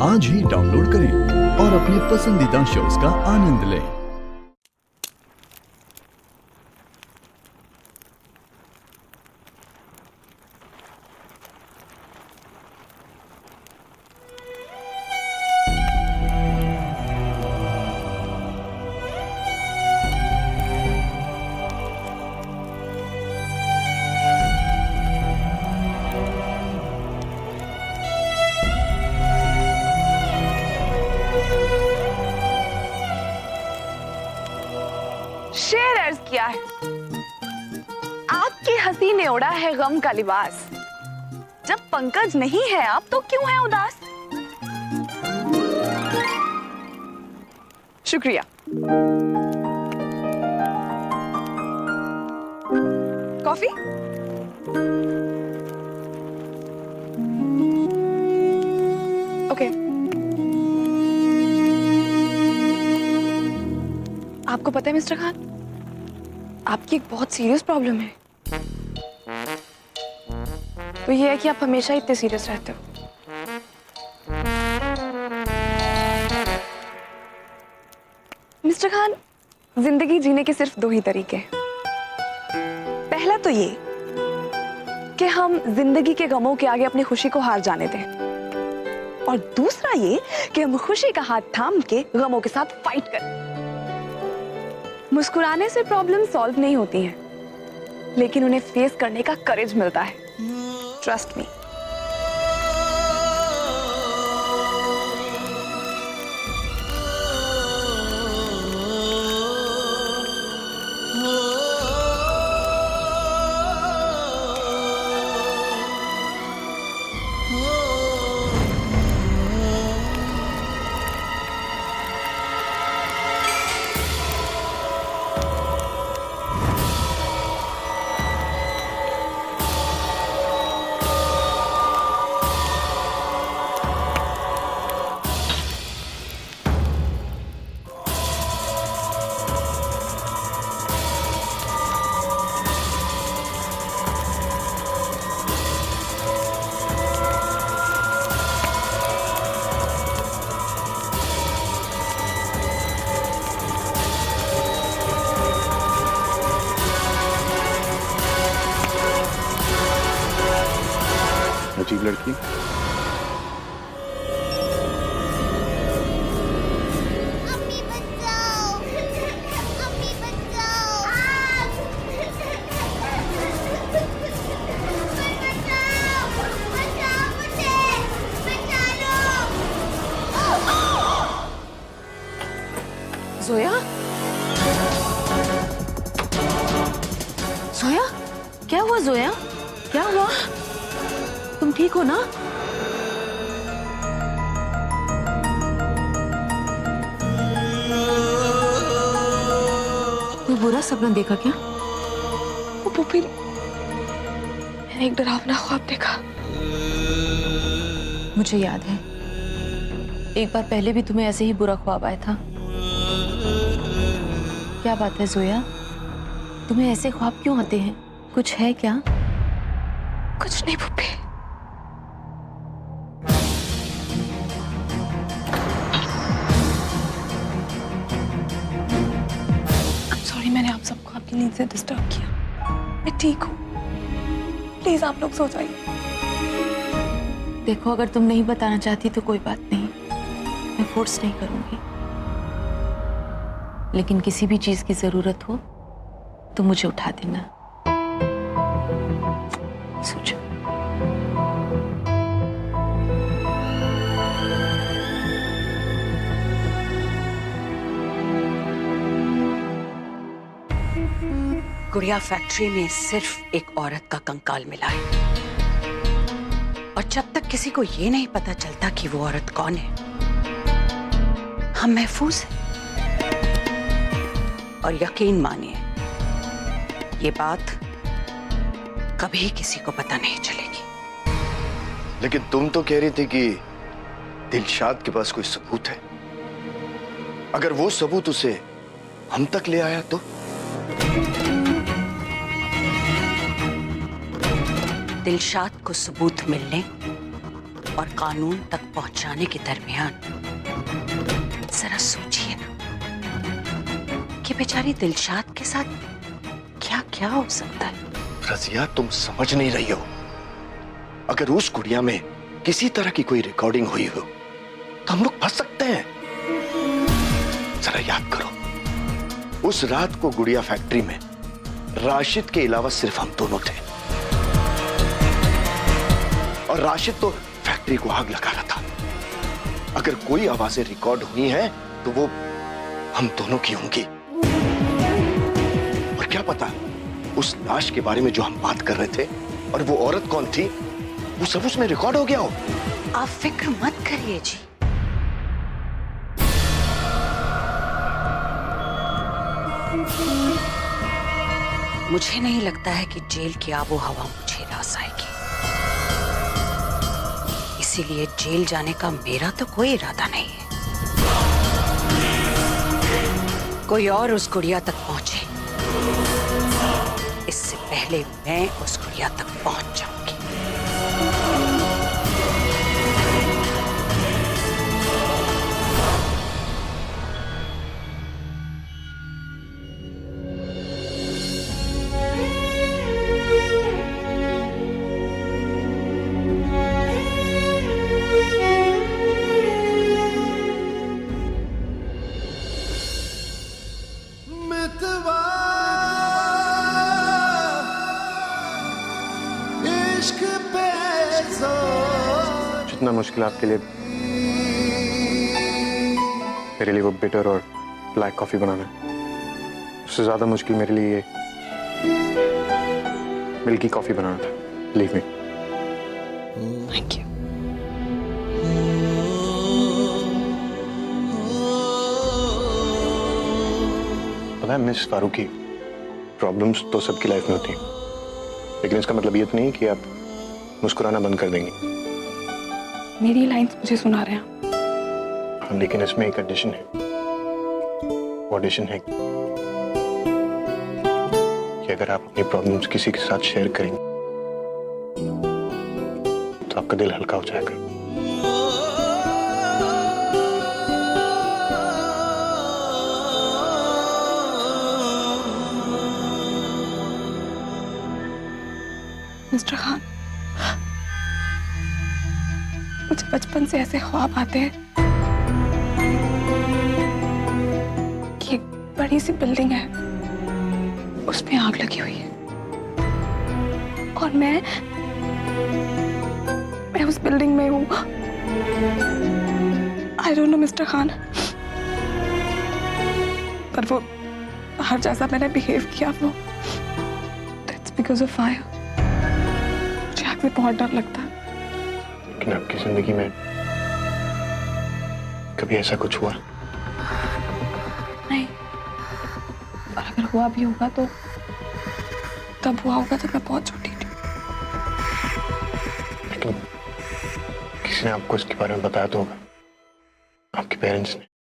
आज ही डाउनलोड करें और अपने पसंदीदा शोज का आनंद लें। शेर अर्ज किया है, आपकी हंसी ने ओढ़ा है गम का लिबास। जब पंकज नहीं है आप तो क्यों है उदास? शुक्रिया। कॉफी? ओके। आपको पता है मिस्टर खान, आपकी एक बहुत सीरियस प्रॉब्लम है। तो ये है कि आप हमेशा इतने सीरियस रहते हो। मिस्टर खान, जिंदगी जीने के सिर्फ दो ही तरीके हैं। पहला तो ये कि हम जिंदगी के गमों के आगे अपनी खुशी को हार जाने दें, और दूसरा ये कि हम खुशी का हाथ थाम के गमों के साथ फाइट करें। मुस्कुराने से प्रॉब्लम सॉल्व नहीं होती हैं, लेकिन उन्हें फेस करने का करेज मिलता है। Trust me. अजीब लड़की। अम्मी बचाओ, अम्मी बचाओ, बचाओ मुझे, बचा लो। जोया? जोया? क्या हुआ जोया? क्या हुआ? तुम ठीक हो ना? कोई बुरा सपना देखा क्या? वो पुप्पी, मैंने एक डरावना ख्वाब देखा। मुझे याद है, एक बार पहले भी तुम्हें ऐसे ही बुरा ख्वाब आया था। क्या बात है जोया, तुम्हें ऐसे ख्वाब क्यों आते हैं? कुछ है क्या? कुछ नहीं पुप्पी। सॉरी, मैंने आप सबको आपकी नींद से डिस्टर्ब किया। मैं ठीक हूँ, प्लीज आप लोग सो जाइए। देखो, अगर तुम नहीं बताना चाहती तो कोई बात नहीं, मैं फोर्स नहीं करूंगी। लेकिन किसी भी चीज की जरूरत हो तो मुझे उठा देना। सो जाओ। गुड़िया फैक्ट्री में सिर्फ एक औरत का कंकाल मिला है, और जब तक किसी को ये नहीं पता चलता कि वो औरत कौन है, हम महफूज हैं। और यकीन मानिए, ये बात कभी किसी को पता नहीं चलेगी। लेकिन तुम तो कह रही थी कि दिलशाद के पास कोई सबूत है। अगर वो सबूत उसे हम तक ले आया तो? दिलशाद को सबूत मिलने और कानून तक पहुंचाने के दरमियान जरा सोचिए ना कि बेचारी दिलशाद के साथ क्या क्या हो सकता है। रजिया, तुम समझ नहीं रही हो। अगर उस गुड़िया में किसी तरह की कोई रिकॉर्डिंग हुई हो तो हम लोग फंस सकते हैं। जरा याद करो, उस रात को गुड़िया फैक्ट्री में राशिद के अलावा सिर्फ हम दोनों थे और राशिद तो फैक्ट्री को आग लगा रहा था। अगर कोई आवाजें रिकॉर्ड हुई हैं तो वो हम दोनों की होंगी। और क्या पता उस लाश के बारे में जो हम बात कर रहे थे और वो औरत कौन थी, वो सब उसमें रिकॉर्ड हो गया हो। आप फिक्र मत करिए जी। मुझे नहीं लगता है कि जेल की आबो हवा मुझे रास आएगी, इसीलिए जेल जाने का मेरा तो कोई इरादा नहीं है। कोई और उस गुड़िया तक पहुंचे इससे पहले मैं उस गुड़िया तक पहुंच जाऊंगी। जितना मुश्किल आपके लिए मेरे लिए वो बिटर और ब्लैक कॉफी बनाना है, उससे ज्यादा मुश्किल मेरे लिए ये मिल्की कॉफी बनाना था। Leave me. Thank you. पता है मिस फारूकी, प्रॉब्लम्स तो सबकी लाइफ में होती हैं, लेकिन इसका मतलब ये तो नहीं कि आप मुस्कुराना बंद कर देंगे। मेरी लाइंस मुझे सुना रहे हैं। हाँ, लेकिन इसमें एक कंडीशन है। वो कंडीशन है कि अगर आप अपनी प्रॉब्लम्स किसी के साथ शेयर करेंगे तो आपका दिल हल्का हो जाएगा। मिस्टर खान, मुझे बचपन से ऐसे ख्वाब आते हैं कि एक बड़ी सी बिल्डिंग है, उसमें आग लगी हुई है और मैं उस बिल्डिंग में हूँ। I don't know mister Khan, पर वो हर जैसा मैंने बिहेव किया वो दैट्स बिकॉज ऑफ फायर। मुझे आग से बहुत डर लगता है। लेकिन आपकी जिंदगी में कभी ऐसा कुछ हुआ? नहीं, और अगर हुआ भी होगा तो तब हुआ होगा जब मैं बहुत छोटी थी। लेकिन किसी ने आपको इसके बारे में बताया तो होगा, आपके पेरेंट्स ने।